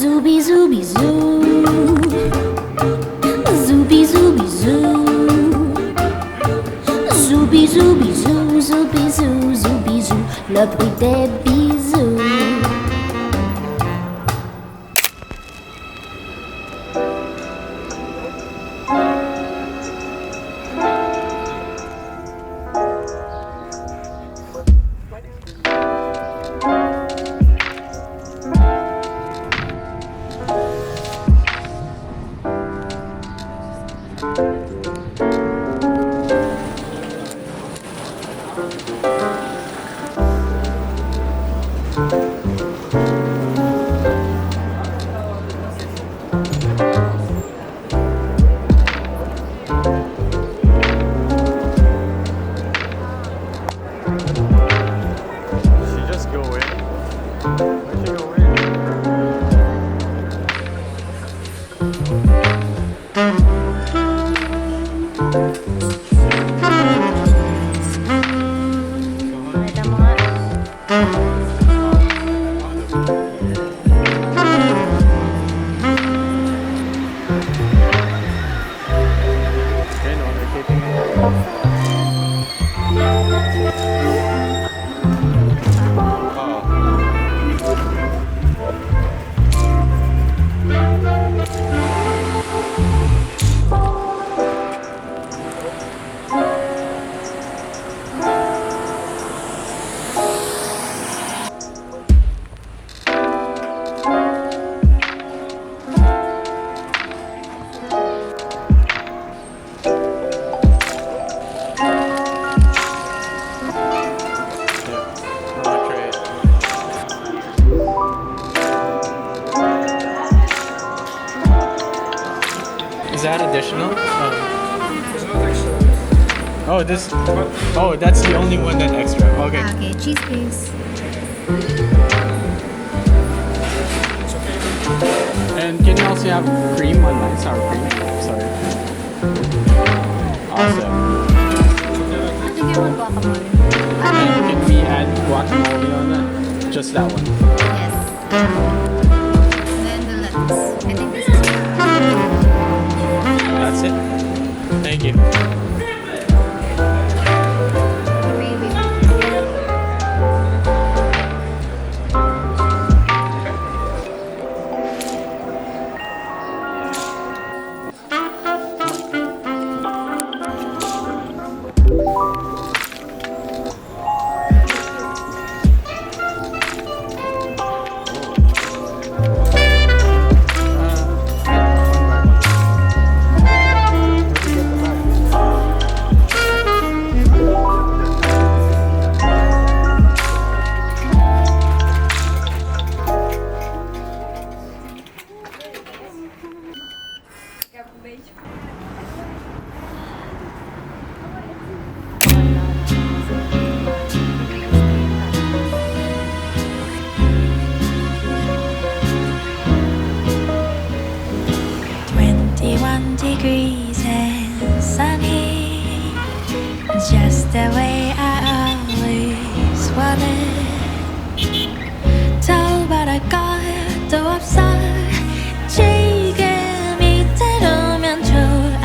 Zooby zooby zoo, zooby zooby zoo, zooby zooby zoo, zooby zoo, zooby zoo, le bruit des bisous. Is that additional? Oh, this. Oh, that's the only one that's extra. Okay. Okay, cheese please. And can you also have cream on mine? Sour cream. Sorry. Awesome. I think I want guacamole. And can we add guacamole on that? Just that one. Yes. And then the lettuce. I think this is That's it. Thank you. gravy. Degrees and sunny, just the way I always wanted. 더바랄 것도 없어. 지금 이대로면 좋아.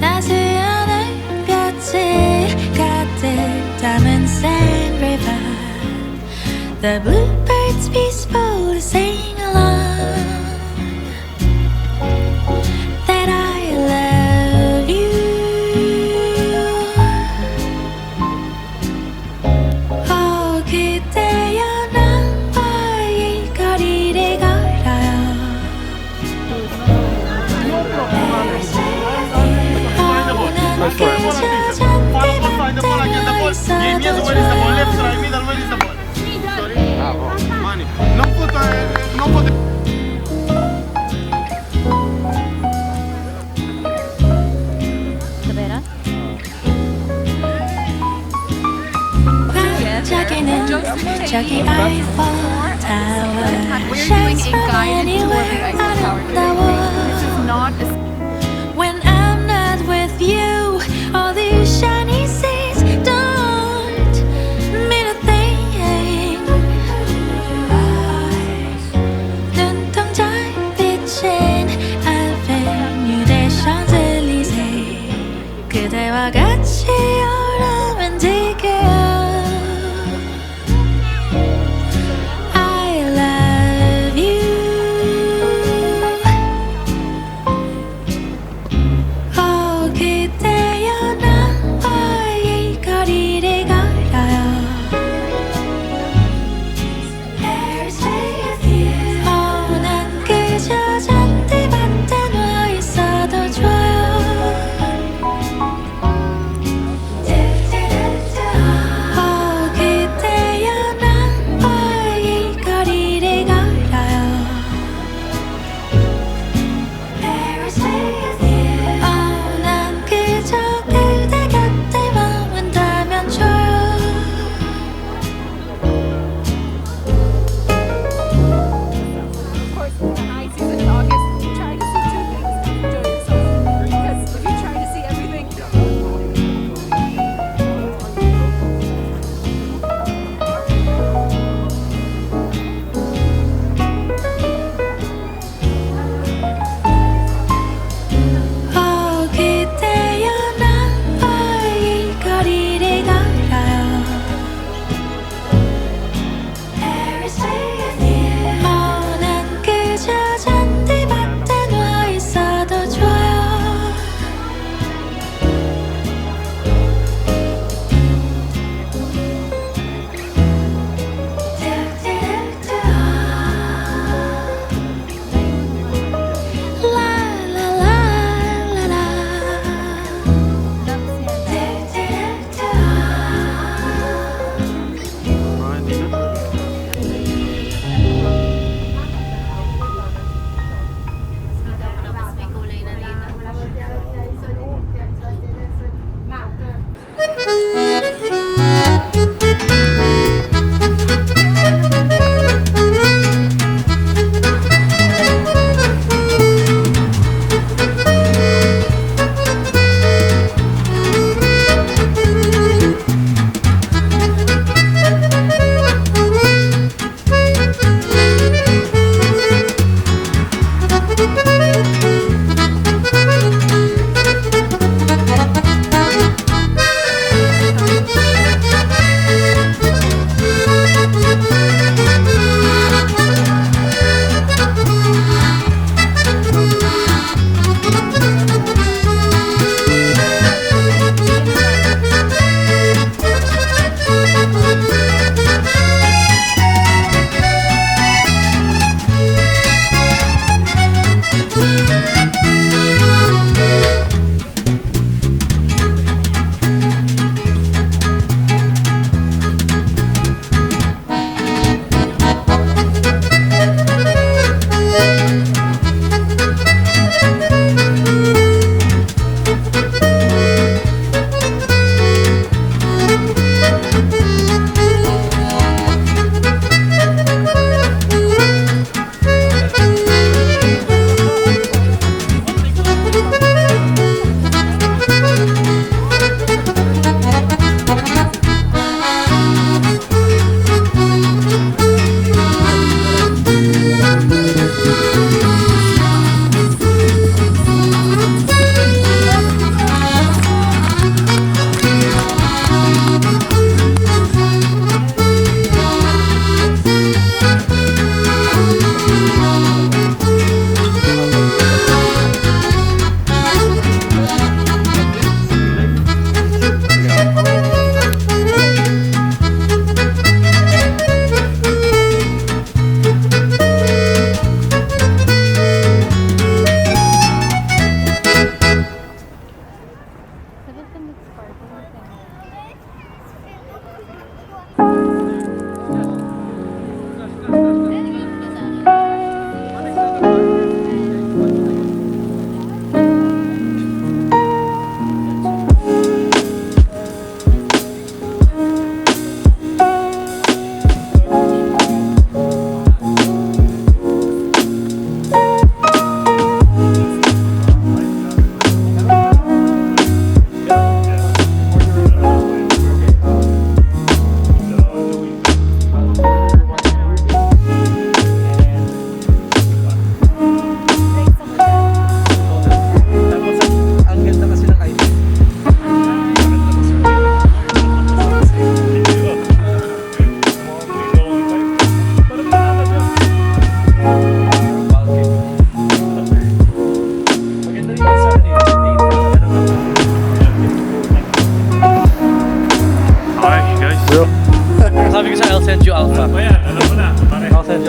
따스한 별빛이 가득 담은 Sand River. The bluebirds peacefully sing along. Where is the ball? Left, right, middle, where is the ball? Sorry? Money. No put, no put. 저기 Eiffel Tower shines from anywhere on the wall. When I'm not with you, all these shiny seas don't mean a thing.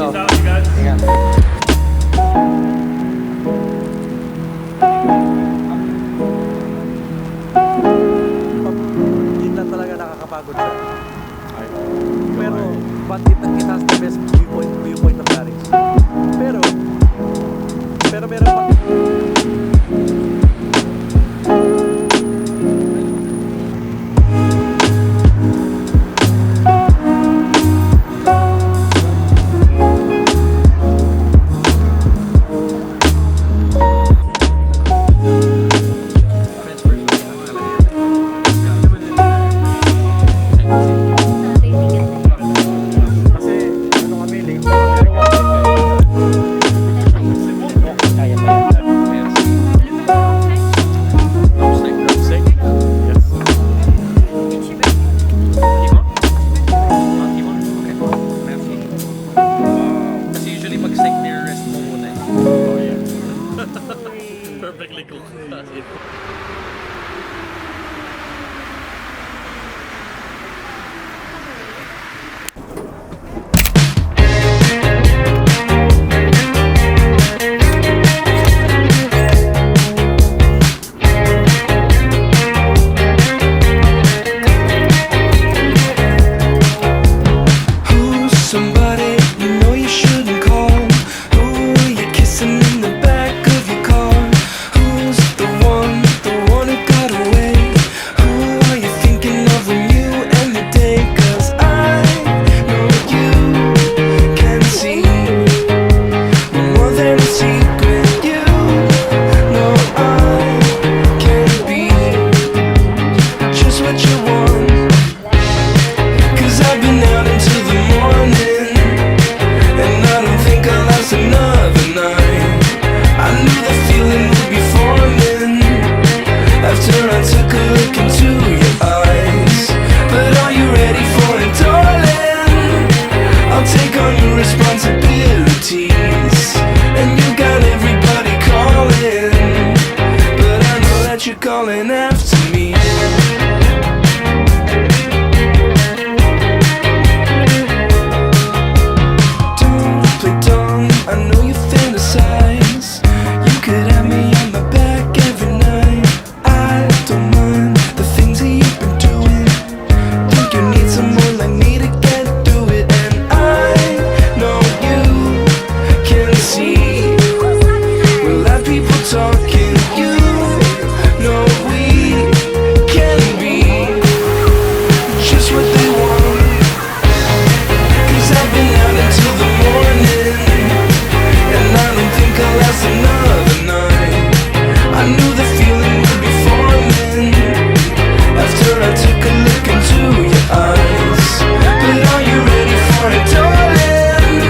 oh. Ingat. Yun lang talaga nakakapagod siya. Pero, but it has the best viewpoint of Paris. Pero meron pa. Calling after me. Don't play dumb, I know you fantasize. You could have me on my back every night. I don't mind the things that you've been doing. Think you need someone like me to get through it. And I know you can see we'll have people talking. You know we can be just what they want. 'Cause I've been out until the morning, and I don't think I'll last another night. I knew the feeling would be forming after I took a look into your eyes. But are you ready for it, darling?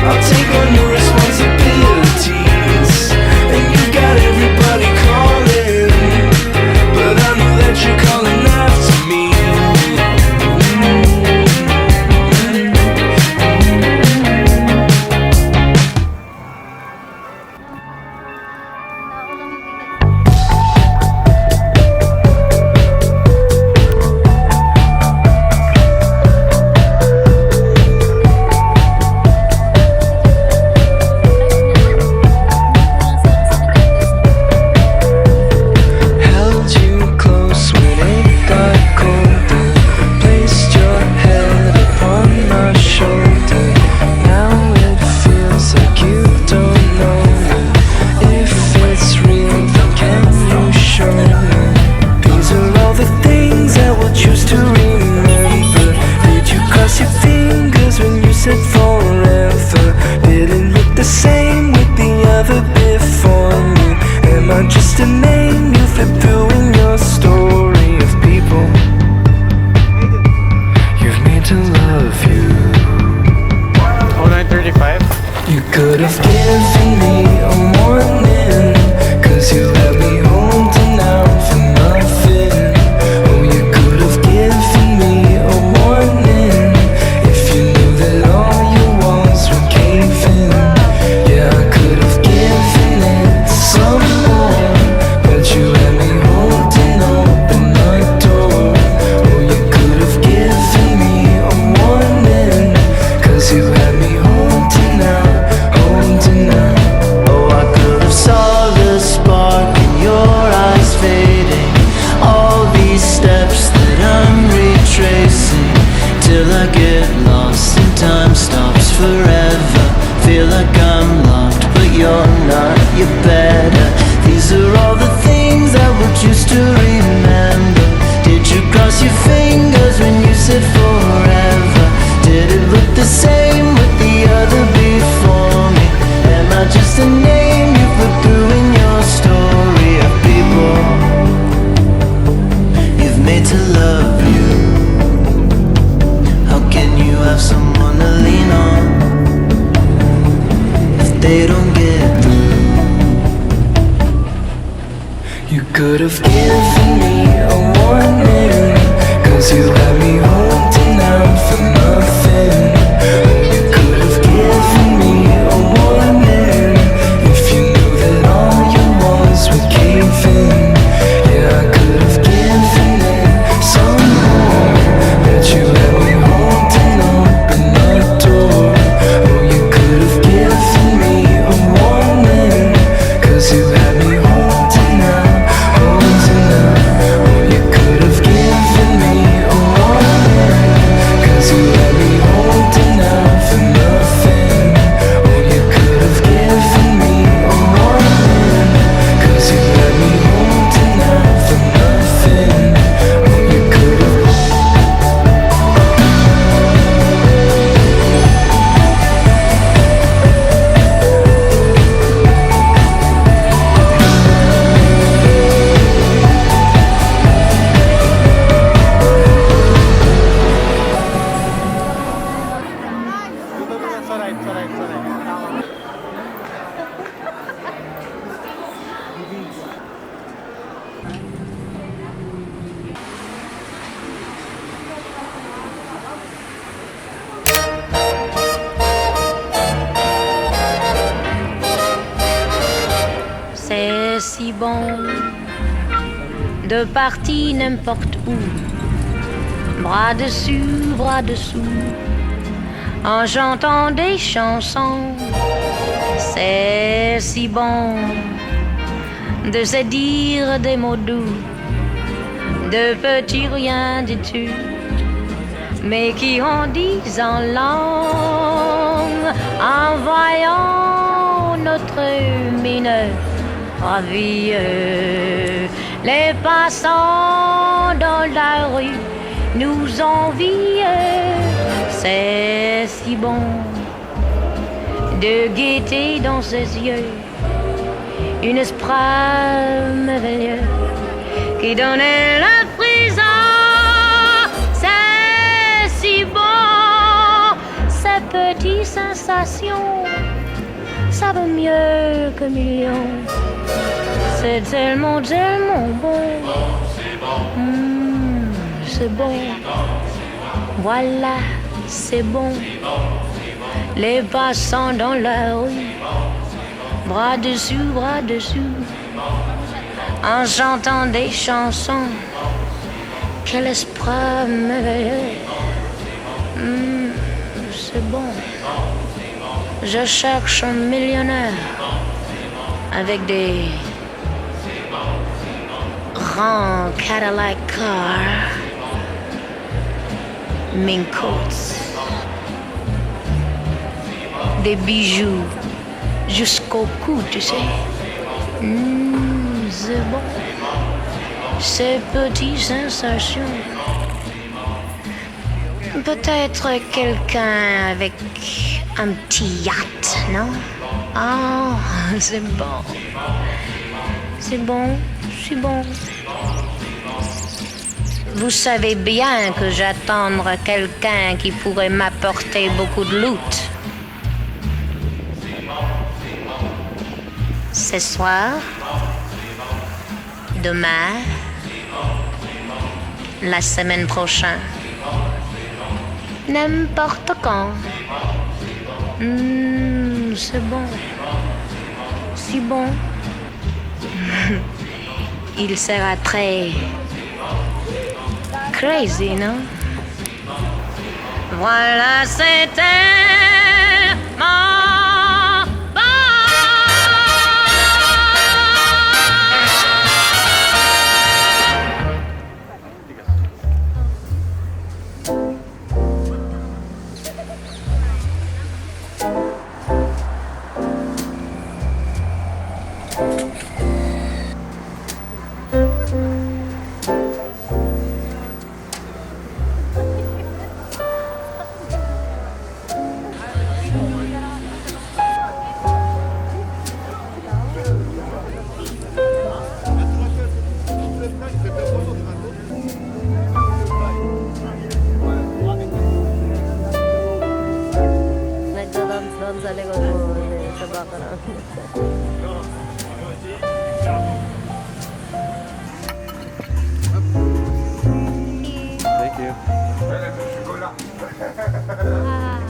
I'll take on your responsibilities, and you got everybody calling, but I know that you're calling after me. Held you close when it got colder, placed your head upon my shoulder. Now it feels like you don't know if it's real, then can you show me? These are all the things I will choose to remember. Did you cross your fingers when you said forever? Didn't look the same with the other before me. Am I just a name you flip through in your story of people you've made to love you? 0935. You could have given me a warning, 'cause you let me holding out for nothing. Oh, you could have given me a warning if you knew that all your walls were caving. Yeah, I could have given it some more, but you let me holding open my door. Oh, you could have given me a warning, 'cause you had me holding feel like I'm locked, but you're not, you're better. These are all the things I would choose to remember. Did you cross your fingers when you said forever? Did it look the same with the other before me? Am I just a name you put through in your story of people you've made to love you? How can you have someone to lean on if they don't get through? You could have given me a warning, 'cause you had me holding out for nothing. You could have given me a warning if you knew that all your walls were caving. Yeah, I could have given it some more, but you had me holding open the door. Oh, you could have given me a warning, 'cause you had me holding out, holding out. Oh, you could have given me a warning, 'cause you had me holding out for nothing. Oh, you could have given me a warning, 'cause you had me holding out for nothing. Oh, you could have. Sa right. C'est si bon de partir n'importe où, bras dessus, bras dessous, en chantant des chansons. C'est si bon de se dire des mots doux, de petits riens du tout, mais qui en disent en langue, en voyant notre mine ravie. Les passants dans la rue nous envient. C'est si bon de gaieté dans ses yeux, une espoir merveilleux qui donnait la prison. C'est si bon, ces petites sensations, ça vaut mieux que millions. C'est tellement, tellement bon. C'est bon. Voilà, c'est bon. Les passants dans la rue, bras dessus, en chantant des chansons. Quel espoir merveilleux. C'est bon. Je cherche un millionnaire avec des grands Cadillac cars, mink coats, des bijoux jusqu'au cou, tu sais. C'est bon. Ces petites sensations. Peut-être quelqu'un avec un petit yacht, non? Ah, c'est bon. C'est bon, c'est bon. Vous savez bien que j'attends quelqu'un qui pourrait m'apporter beaucoup de loot. Ce soir, demain, la semaine prochaine, n'importe quand. C'est bon. Si bon. Il sera très crazy, non? Voilà, c'est tellement bon. sa likod mo, sa background. Thank you. Ah.